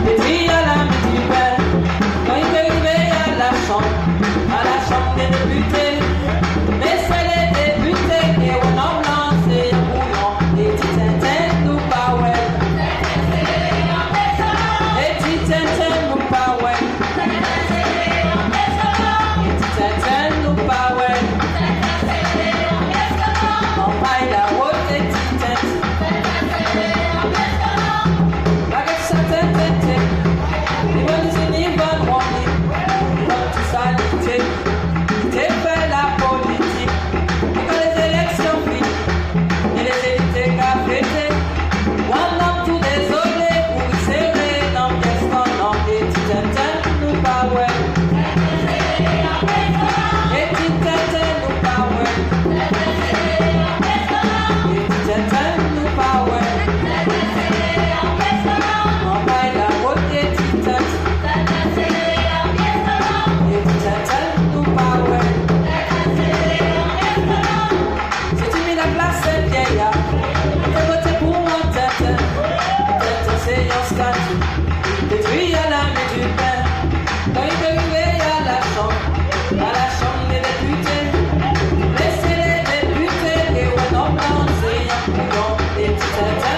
des filles à la multipère. Quand il est arrivé à la chambre des députés, mais c'est les députés qui ont lancé un bouillon, des petits tintins nous pas ouais. Les petits tintins nous pas ouais. Les petits tintins nous pas ouais. On paille la route des petits tintins. La gueule ça tintin, ils vont nous ils vont remplir, ils vont tout s'aligner. J'ai fait la politique, et quand les élections finissent, et les élites cafétés, on a tout désolé pour serrer dans le destin, des petits tintins nous pas ouais. Les petits tintins nous pas ouais. Les petits tintins nous pas ouais. On paille la route des petits tintins. Les petits tintins nous pas ouais. Si tu mets la place, c'est vieillard. Fais voter pour moi, tintin. Tintin, c'est un statut. Détruit à la main du père. Quand il est arrivé à la chambre des députés. Laissez les députés, et ouais, non, c'est un bouillon, des petits tintins.